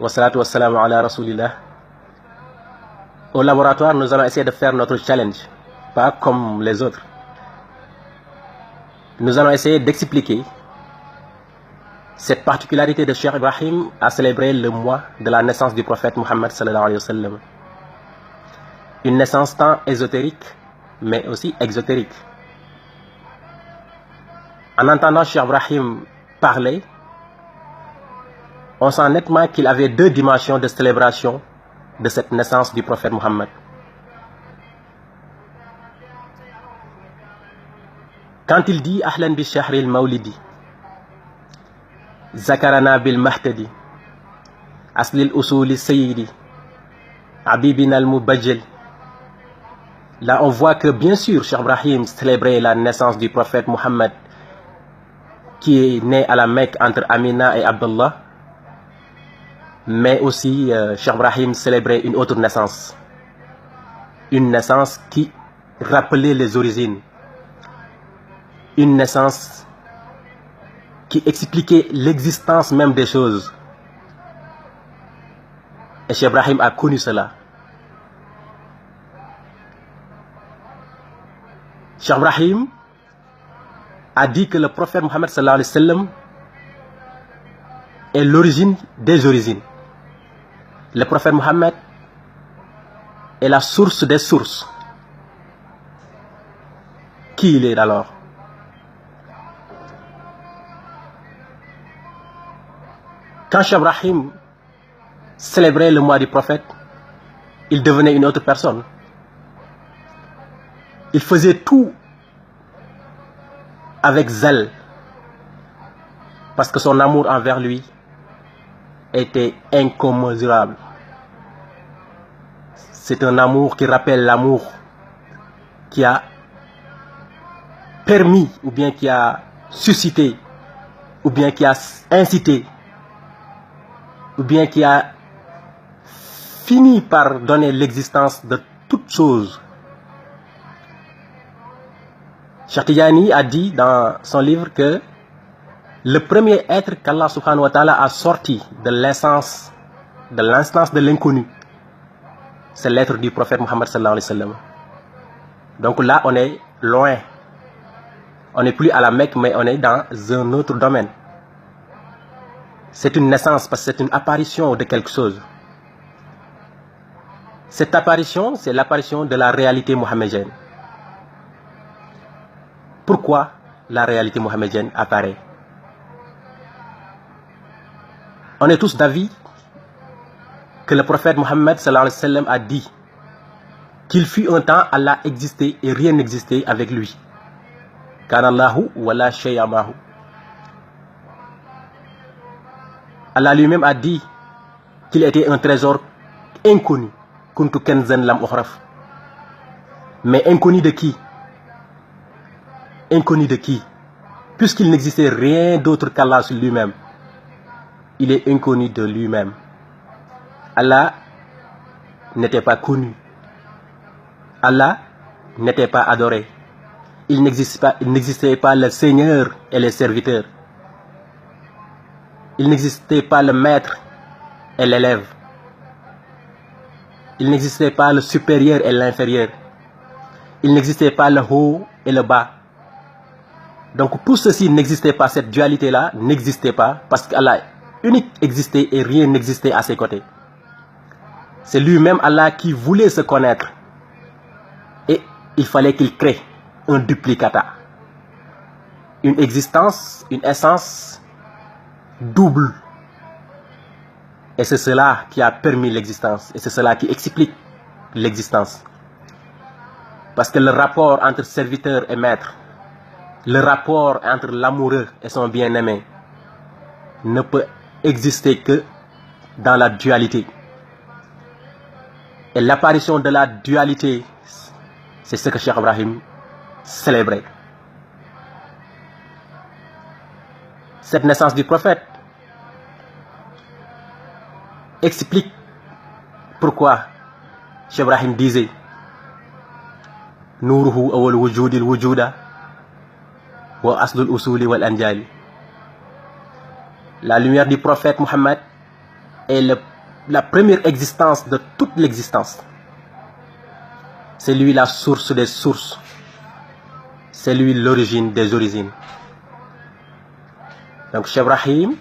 Wassalatu wassalamu ala rasulillah. Au laboratoire, nous allons essayer de faire notre challenge, pas comme les autres. Nous allons essayer d'expliquer cette particularité de Cheikh Ibrahim à célébrer le mois de la naissance du prophète Mohammed sallallahu alayhi wa sallam. Une naissance tant ésotérique, mais aussi exotérique. En entendant Cheikh Ibrahim parler, on sent nettement qu'il avait deux dimensions de célébration de cette naissance du prophète Mohammed. Quand il dit Ahlan bi shahri al-mawlidi, Zakarana bil mahtadi, Aslil usuli sayyidi, Habibina al-mubajjal. Là, on voit que bien sûr, Cheikh Ibrahim célébrait la naissance du prophète Mohammed qui est né à la Mecque entre Amina et Abdullah. Mais aussi, Cheikh Ibrahim célébrait une autre naissance. Une naissance qui rappelait les origines. Une naissance qui expliquait l'existence même des choses. Et Cheikh Ibrahim a connu cela. Cheikh Ibrahim a dit que le prophète Mohammed sallallahu alayhi wa sallam est l'origine des origines. Le prophète Mohammed est la source des sources. Qui il est alors? Quand Cheikh Ibrahim célébrait le mois du prophète, il devenait une autre personne. Il faisait tout avec zèle, parce que son amour envers lui était incommensurable. C'est un amour qui rappelle l'amour qui a permis, ou bien qui a suscité, ou bien qui a incité, ou bien qui a fini par donner l'existence de toutes choses. Cheikh Tidjani a dit dans son livre que le premier être qu'Allah subhanahu wa ta'ala a sorti de l'instance de l'inconnu, c'est l'être du prophète Mohammed sallallahu alayhi wa sallam. Donc là, on est loin. On n'est plus à la Mecque, mais on est dans un autre domaine. C'est une naissance, parce que c'est une apparition de quelque chose. Cette apparition, c'est l'apparition de la réalité mohammedienne. Pourquoi la réalité mohammedienne apparaît? On est tous d'avis que le prophète Mohammed sallallahu alayhi wa sallam a dit qu'il fut un temps Allah existait et rien n'existait avec lui. Kanallahu wala shay'a mahu. Allah lui-même a dit qu'il était un trésor inconnu. Kuntu kenzan lam ukhraf. Mais inconnu de qui? Inconnu de qui? Puisqu'il n'existait rien d'autre qu'Allah sur lui-même. Il est inconnu de lui-même. Allah n'était pas connu. Allah n'était pas adoré. Il n'existait pas le Seigneur et les serviteurs. Il n'existait pas le maître et l'élève. Il n'existait pas le supérieur et l'inférieur. Il n'existait pas le haut et le bas. Donc tout ceci n'existait pas, cette dualité-là n'existait pas, parce qu'Allah unique existait et rien n'existait à ses côtés. C'est lui-même Allah qui voulait se connaître. Et il fallait qu'il crée un duplicata. Une existence, une essence double. Et c'est cela qui a permis l'existence. Et c'est cela qui explique l'existence. Parce que le rapport entre serviteur et maître, le rapport entre l'amoureux et son bien-aimé ne peut exister que dans la dualité. Et l'apparition de la dualité, c'est ce que Cheikh Ibrahim célébrait. Cette naissance du prophète explique pourquoi Cheikh Ibrahim disait Nuruhu awal wujudil wujuda wa aslul usuli wal anjali. La lumière du prophète Mohammed est la première existence de toute l'existence. C'est lui la source des sources. C'est lui l'origine des origines. Donc Cheikh Ibrahim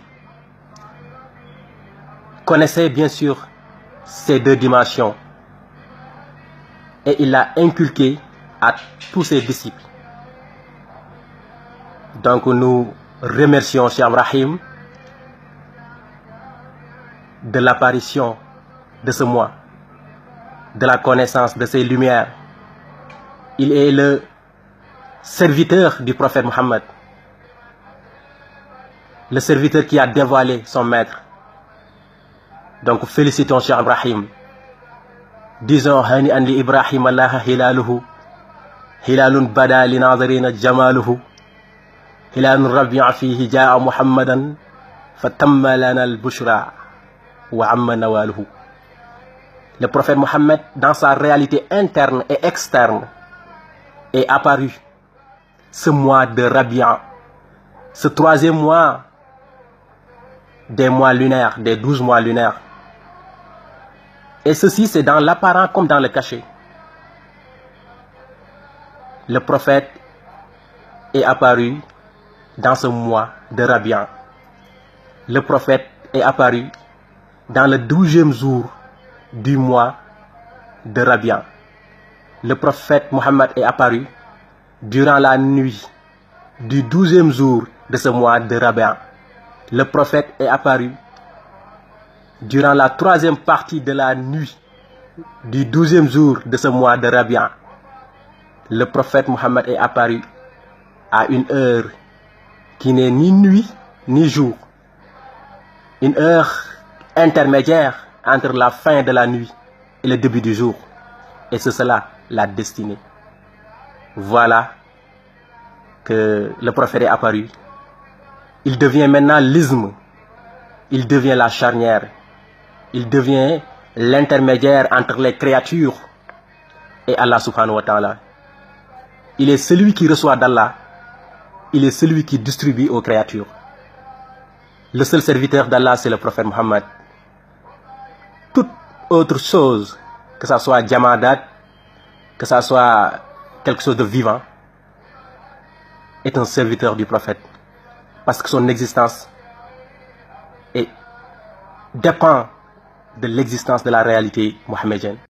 connaissait bien sûr ces deux dimensions et il l'a inculqué à tous ses disciples. Donc nous remercions Cheikh Ibrahim de l'apparition de ce mois, de la connaissance de ces lumières. Il est le serviteur du prophète Mohammed, le serviteur qui a dévoilé son maître. Donc félicitons Cheikh Ibrahim. Disons hani an li Ibrahim Allah hilaluhu hilalun bada li nadirina jamaluhu hilalun rabi'a fihi jaa Muhammadan fatamma lana al-bushra wa amma nawaluhu. Le prophète Mohammed, dans sa réalité interne et externe, est apparu ce mois de Rabi'a, ce troisième mois des mois lunaires, des 12 mois lunaires. Et ceci, c'est dans l'apparent comme dans le cachet. Le prophète est apparu dans ce mois de Rabi'a. Le prophète est apparu dans le 12e jour du mois de Rabi'a. Le prophète Mohammed est apparu durant la nuit du 12e jour de ce mois de Rabi'a. Le prophète est apparu durant la 3e partie de la nuit du 12e jour de ce mois de Rabi'a. Le prophète Mohammed est apparu à une heure qui n'est ni nuit ni jour. Une heure intermédiaire entre la fin de la nuit et le début du jour. Et c'est cela la destinée. Voilà que le prophète est apparu. Il devient maintenant l'isme. Il devient la charnière. Il devient l'intermédiaire entre les créatures et Allah subhanahu wa ta'ala. Il est celui qui reçoit d'Allah. Il est celui qui distribue aux créatures. Le seul serviteur d'Allah, c'est le prophète Mohammed. Toute autre chose, que ce soit jamadat, que ce soit quelque chose de vivant, est un serviteur du prophète. Parce que son existence dépend de l'existence de la réalité mohammedienne.